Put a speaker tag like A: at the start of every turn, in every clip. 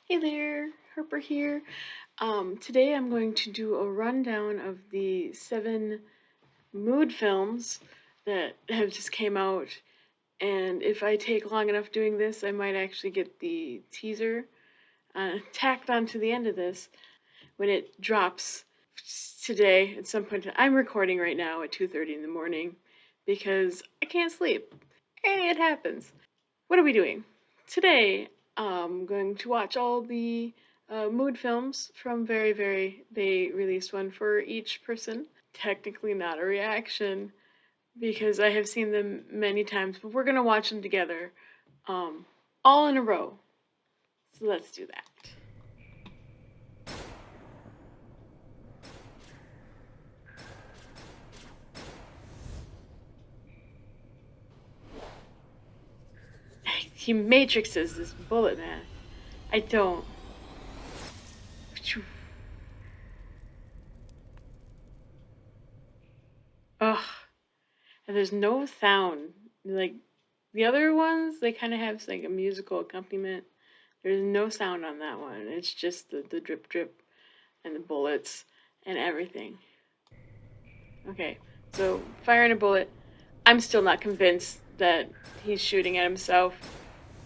A: Hey there, Harper here. Today I'm going to do a rundown of the 7 mood films that have just came out, and if I take long enough doing this, I might actually get the teaser tacked onto the end of this when it drops today at some point. I'm recording right now at 2:30 in the morning because I can't sleep. Hey, it happens. What are we doing? Today, I'm going to watch all the mood films from VERIVERY. They released one for each person. Technically not a reaction because I have seen them many times, but we're going to watch them together all in a row. So let's do that. He matrixes this bullet, man. I don't. Ugh. And there's no sound. Like, the other ones, they kind of have like a musical accompaniment. There's no sound on that one. It's just the drip drip and the bullets and everything. Okay, so firing a bullet. I'm still not convinced that he's shooting at himself,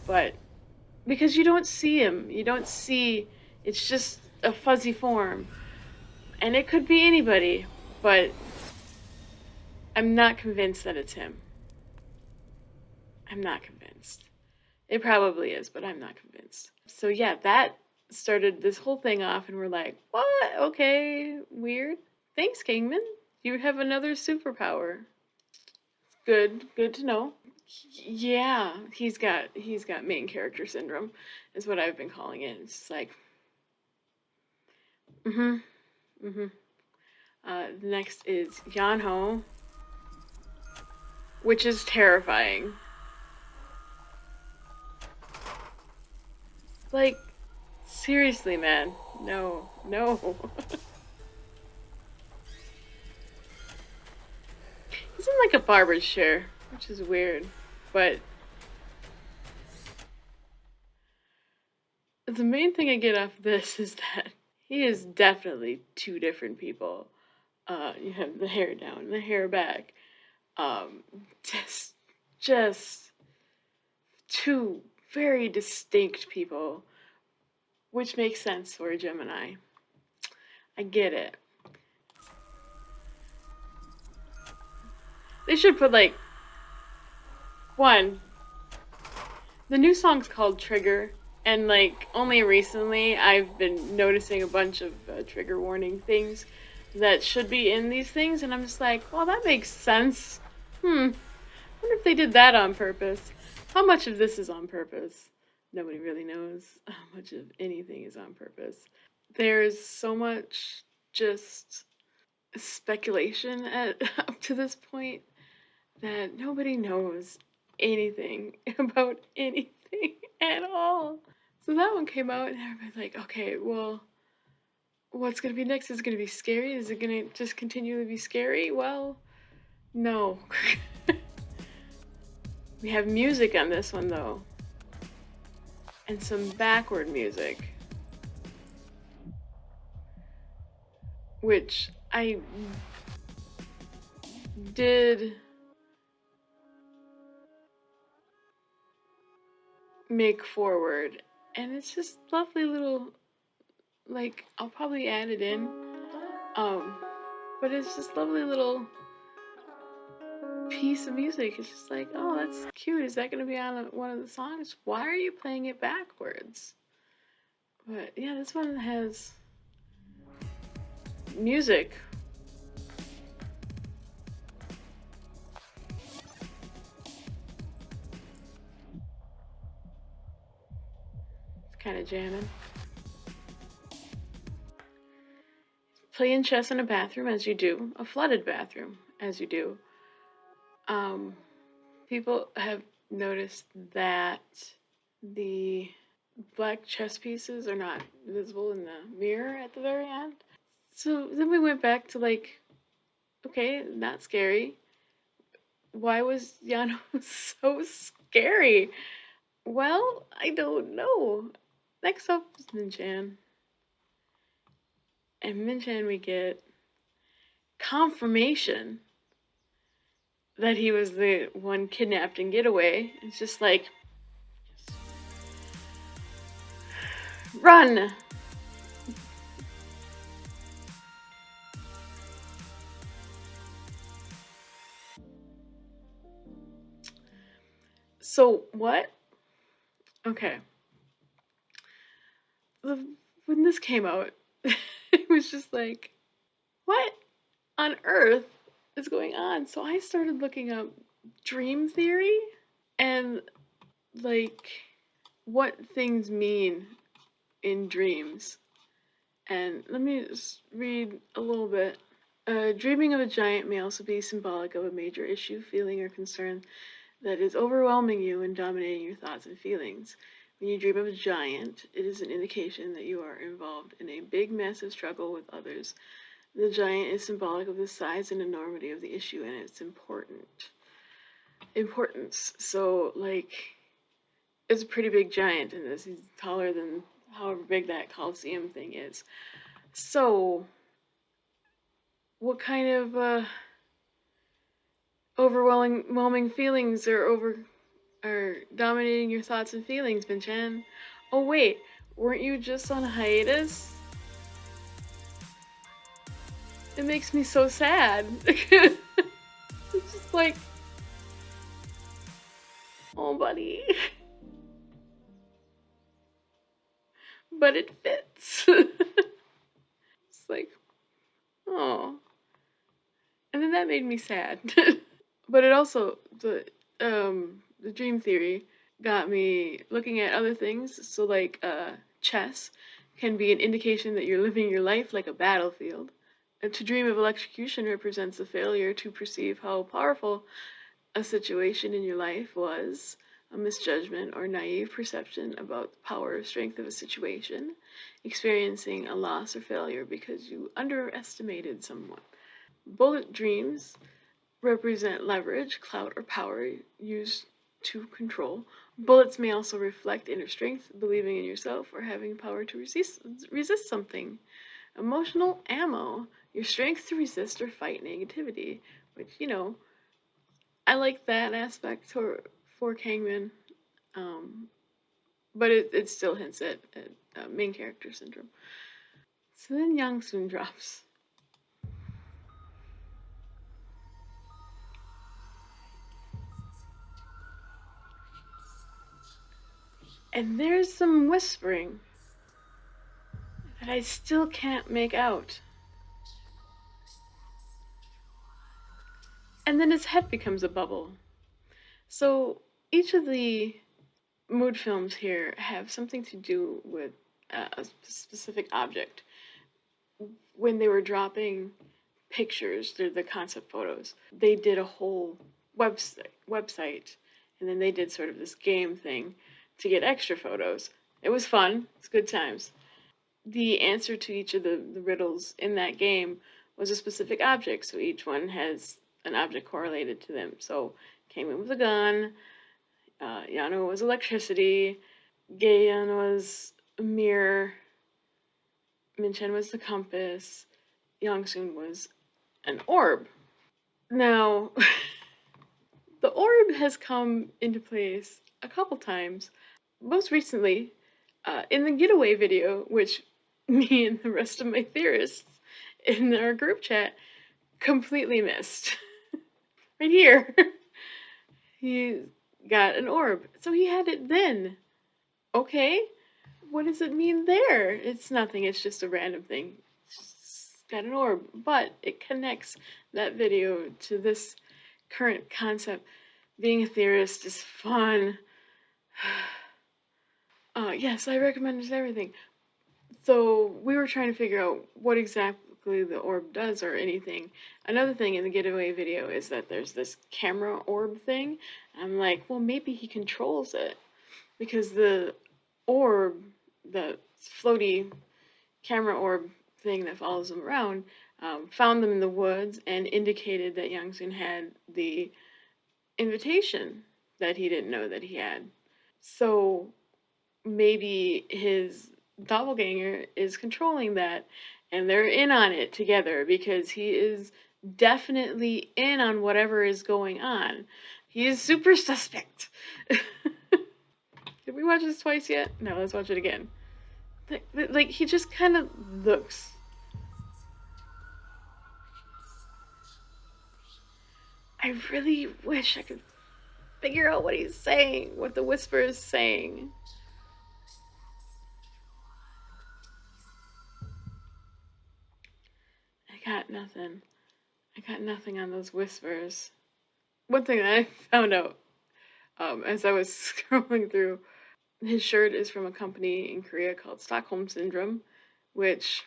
A: but because you don't see him, you don't see, it's just a fuzzy form. And it could be anybody, but I'm not convinced that it's him. I'm not convinced. It probably is, but I'm not convinced. So yeah, that started this whole thing off, and we're like, what? Okay, weird. Thanks, Kangmin. You have another superpower. Good to know. Yeah, he's got main character syndrome, is what I've been calling it. It's just like, mhm, mhm. The next is Yeonho, which is terrifying. Like, seriously, man, no, no. He's in like a barber's chair, which is weird, but the main thing I get off this is that he is definitely two different people. You have the hair down and the hair back. Um, just, just two very distinct people, which makes sense for a Gemini. I get it. They should put like one. The new song's called Trigger, and like only recently I've been noticing a bunch of trigger warning things that should be in these things, and I'm just like, well, that makes sense. I wonder if they did that on purpose. How much of this is on purpose? Nobody really knows how much of anything is on purpose. There's so much just speculation up to this point that nobody knows anything about anything at all. So that one came out, and everybody's like, okay, well, what's going to be next? Is it going to be scary? Is it going to just continually be scary? Well, no. We have music on this one, though, and some backward music, which I did make forward, and it's just lovely little, like, I'll probably add it in, um, but it's just lovely little piece of music. It's just like, oh, that's cute. Is that going to be on one of the songs? Why are you playing it backwards? But yeah, this one has music. It's kind of jamming. Playing chess in a bathroom, as you do, a flooded bathroom, as you do. Um, People have noticed that the black chess pieces are not visible in the mirror at the very end. So then we went back to like, okay, not scary. Why was Yano so scary? Well, I don't know. Next up is Minchan. And Minchan, we get confirmation that he was the one kidnapped in Getaway. It's just like, run! So, what? Okay. When this came out, it was just like, what on earth is going on? So I started looking up dream theory and like what things mean in dreams. And let me just read a little bit. Dreaming of a giant may also be symbolic of a major issue, feeling, or concern that is overwhelming you and dominating your thoughts and feelings. When you dream of a giant, it is an indication that you are involved in a big, massive struggle with others. The giant is symbolic of the size and enormity of the issue and its importance. So, like, it's a pretty big giant in this. He's taller than however big that Coliseum thing is. So, what kind of overwhelming feelings are dominating your thoughts and feelings, Minchan? Oh wait, weren't you just on hiatus? It makes me so sad. It's just like, oh buddy. But it fits. It's like, oh. And then that made me sad. But it also the dream theory got me looking at other things. So like chess can be an indication that you're living your life like a battlefield. And to dream of electrocution represents a failure to perceive how powerful a situation in your life was, a misjudgment or naive perception about the power or strength of a situation, experiencing a loss or failure because you underestimated someone. Bullet dreams represent leverage, clout, or power used to control. Bullets may also reflect inner strength, believing in yourself, or having power to resist something. Emotional ammo, your strength to resist or fight negativity, which, I like that aspect for Kangmin, um, but it still hints at main character syndrome. So then Yongseung drops. And there's some whispering that I still can't make out. And then his head becomes a bubble. So each of the mood films here have something to do with a specific object. When they were dropping pictures, they're the concept photos, they did a whole website, and then they did sort of this game thing to get extra photos. It was fun. It's good times. The answer to each of the riddles in that game was a specific object, so each one has an object correlated to them. So Kangmin was a gun, Yeonho was electricity, Gyehyeon was a mirror, Minchan was the compass, Yongseung was an orb. Now, the orb has come into place a couple times. Most recently, in the getaway video, which me and the rest of my theorists in our group chat completely missed. Right here, he got an orb. So he had it then. Okay, what does it mean there? It's nothing, it's just a random thing. It's got an orb, but it connects that video to this current concept. Being a theorist is fun. Yes, I recommend everything. So we were trying to figure out what exactly the orb does or anything. Another thing in the getaway video is that there's this camera orb thing. I'm like, well, maybe he controls it because the orb, the floaty camera orb thing that follows him around, found them in the woods and indicated that Yongseung had the invitation that he didn't know that he had. So maybe his doppelganger is controlling that, and they're in on it together because he is definitely in on whatever is going on. He is super suspect. Did we watch this twice yet? No, let's watch it again. Like he just kind of looks. I really wish I could figure out what he's saying, what the whisper is saying. I got nothing. I got nothing on those whispers. One thing that I found out as I was scrolling through, his shirt is from a company in Korea called Stockholm Syndrome, which,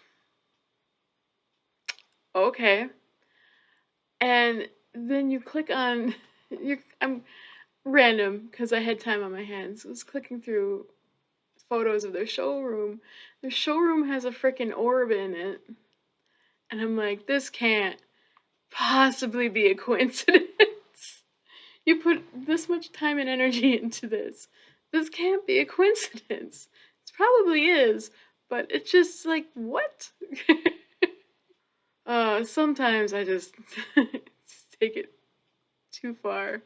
A: okay. And then you click on, I'm random because I had time on my hands. I was clicking through photos of their showroom. Their showroom has a freaking orb in it. And I'm like, this can't possibly be a coincidence. You put this much time and energy into this. This can't be a coincidence. It probably is, but it's just like, what? Sometimes I just take it too far.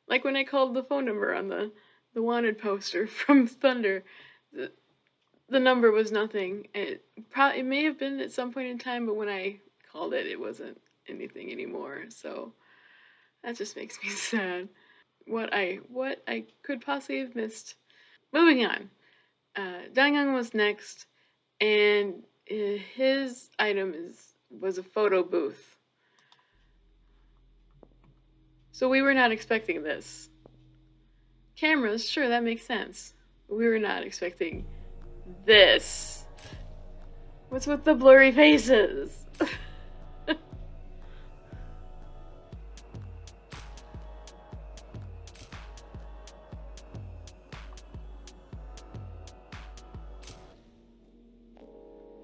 A: Like when I called the phone number on the wanted poster from Thunder, the number was nothing. It may have been at some point in time, but when I called it, it wasn't anything anymore. So that just makes me sad. What I could possibly have missed. Moving on. Dongheon was next, and his item was a photo booth. So we were not expecting this. Cameras, sure, that makes sense. But we were not expecting this. What's with the blurry faces?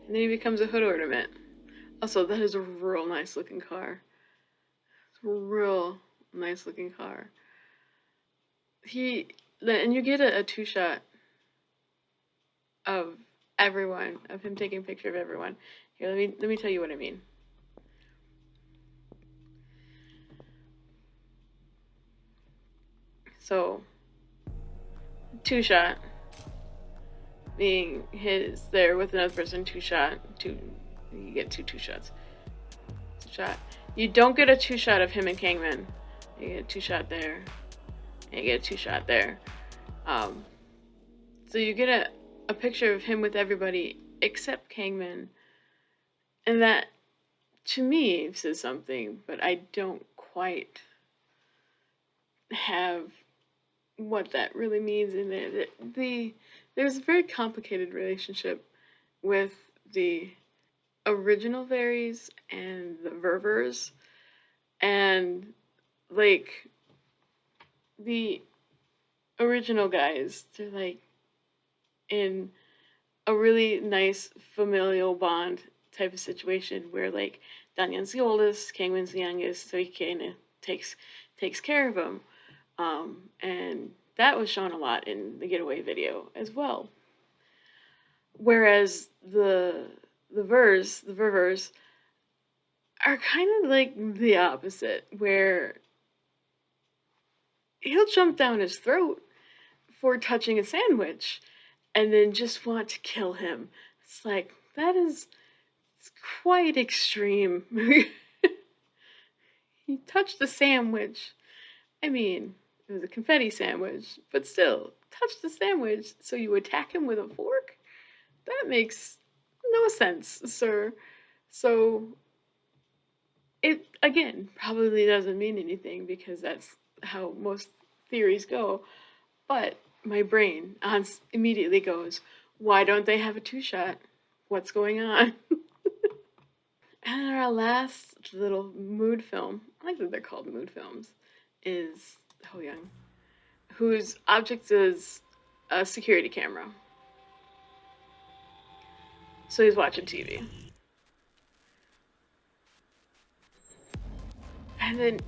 A: And then he becomes a hood ornament. Also, that is a real nice looking car. It's a real nice looking car. And you get a two shot of everyone, of him taking a picture of everyone. Here, let me tell you what I mean. So, two shot being his there with another person, two shot, you get two shots. Two shot. You don't get a two shot of him and Kangmin. You get a two shot there, and you get a two shot there. So you get a picture of him with everybody except Kangmin, and that to me says something, but I don't quite have what that really means in there. There's a very complicated relationship with the original Veries and the Ververs, and like the original guys, they're like in a really nice familial bond type of situation where like Donghyun's the oldest, Kangmin's the youngest, so he kind of takes care of him, and that was shown a lot in the Getaway video as well. Whereas the Ververs are kind of like the opposite, where he'll jump down his throat for touching a sandwich and then just want to kill him. It's like, it's quite extreme. He touched the sandwich. I mean, it was a confetti sandwich, but still, touched the sandwich so you attack him with a fork? That makes no sense, sir. So, it, again, probably doesn't mean anything because that's how most theories go. But my brain immediately goes, why don't they have a two shot? What's going on? And our last little mood film, I like that they're called mood films, is Hoyoung, whose object is a security camera. So he's watching TV. And then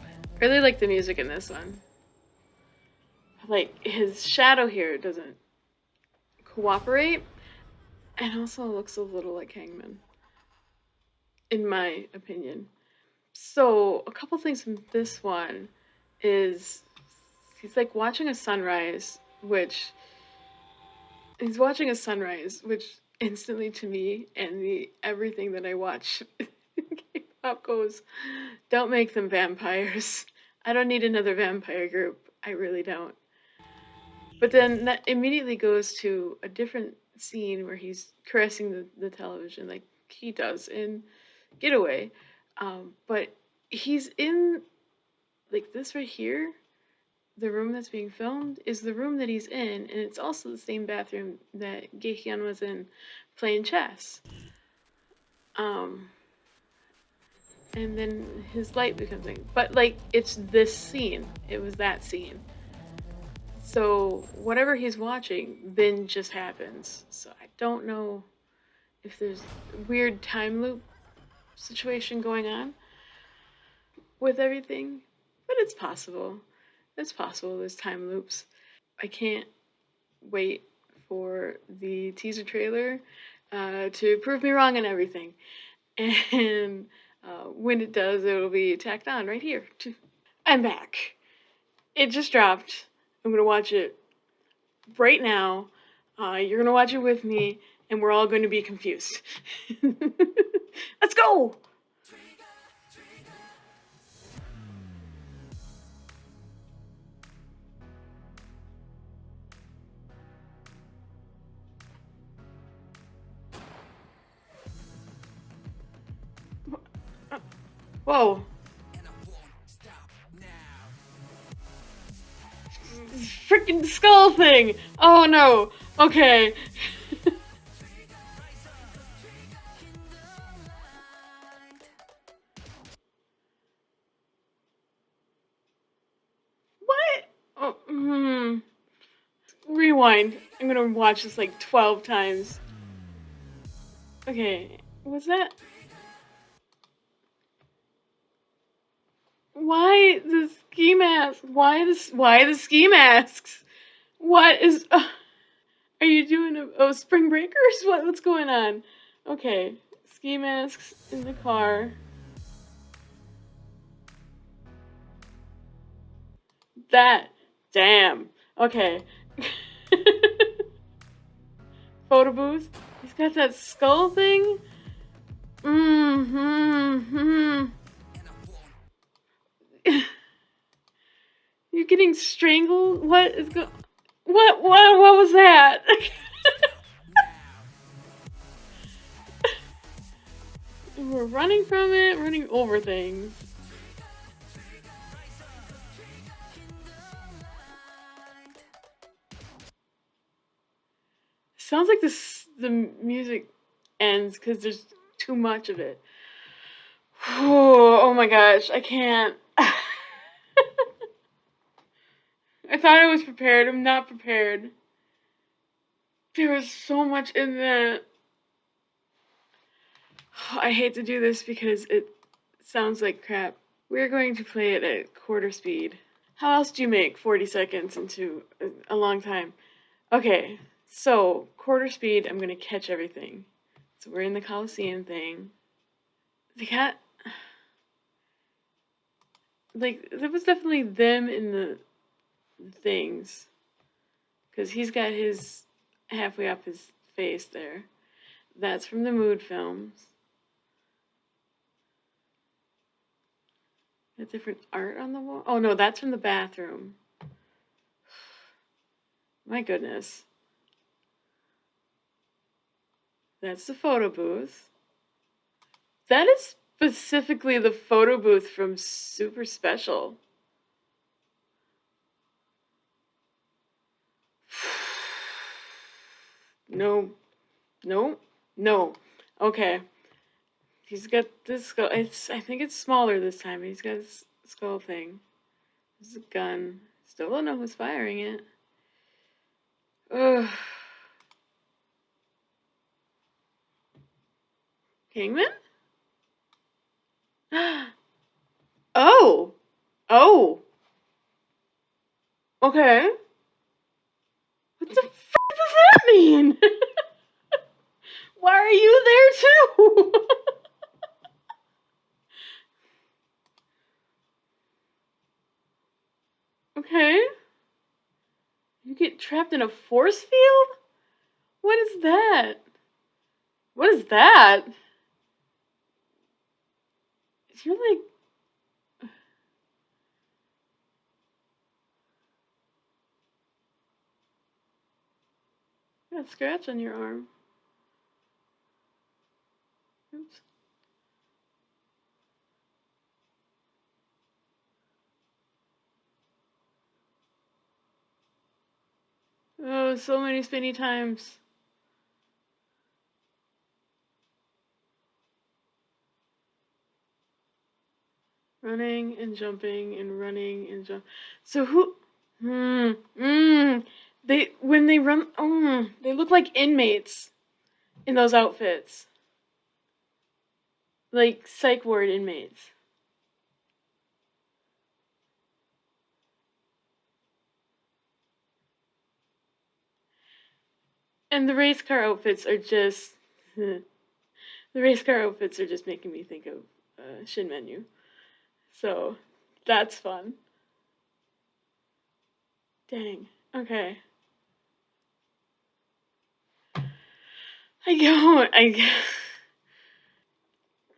A: I really like the music in this one. like his shadow here doesn't cooperate, and also looks a little like Kangmin, in my opinion. So a couple things from this one is he's like watching a sunrise, which he's watching a sunrise, which instantly to me and the everything that I watch K-pop goes, don't make them vampires. I don't need another vampire group. I really don't. But then that immediately goes to a different scene where he's caressing the television like he does in Getaway. But he's in like this right here. The room that's being filmed is the room that he's in, and it's also the same bathroom that Gyehyeon was in playing chess. Um, and then his light becomes like, but like it's this scene. It was that scene. So whatever he's watching then just happens. So I don't know if there's a weird time loop situation going on with everything, but it's possible. It's possible there's time loops. I can't wait for the teaser trailer to prove me wrong and everything. And when it does, it'll be tacked on right here. I'm back. It just dropped. I'm going to watch it right now. You're going to watch it with me, and we're all going to be confused. Let's go! Whoa. Freaking skull thing! Oh no! Okay. What? Oh, Rewind. I'm gonna watch this like 12 times. Okay, was that? Why the ski mask? Why the ski masks? What is? Are you doing spring breakers? What's going on? Okay, ski masks in the car. That, damn. Okay. Photo booth. He's got that skull thing. Mm-hmm. You're getting strangled? What is going? What was that? We're running from it, running over things. Sounds like the music ends because there's too much of it. Oh my gosh, I can't. I thought I was prepared. I'm not prepared. There was so much in that. I hate to do this because it sounds like crap. We're going to play it at quarter speed. How else do you make 40 seconds into a long time? Okay, so quarter speed, I'm gonna catch everything. So we're in the Coliseum thing. They got, like, there was definitely them in the things. Because he's got his halfway up his face there. That's from the Mood films. Got different art on the wall. Oh no, that's from the bathroom. My goodness. That's the photo booth. That is specifically the photo booth from Super Special. No. No. No. Okay. He's got this skull. I think it's smaller this time. He's got his skull thing. There's a gun. Still don't know who's firing it. Ugh. Kangmin? Oh. Oh. Okay. You get trapped in a force field? What is that? What is that? You're like... You got a scratch on your arm. Oops. Oh, so many spinny times. Running and jumping and running and jump. So who? They when they run, they look like inmates in those outfits, like psych ward inmates. And the race car outfits are just the race car outfits are just making me think of Shin Menu. So that's fun. Dang. Okay. I don't. I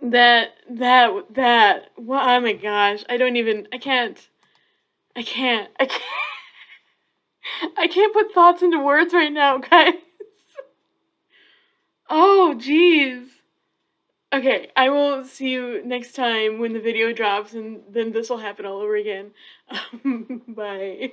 A: that. Well, oh my gosh. I don't even. I can't. I can't. I can't. I can't put thoughts into words right now, guys. Oh, jeez. Okay, I will see you next time when the video drops, and then this will happen all over again. Bye.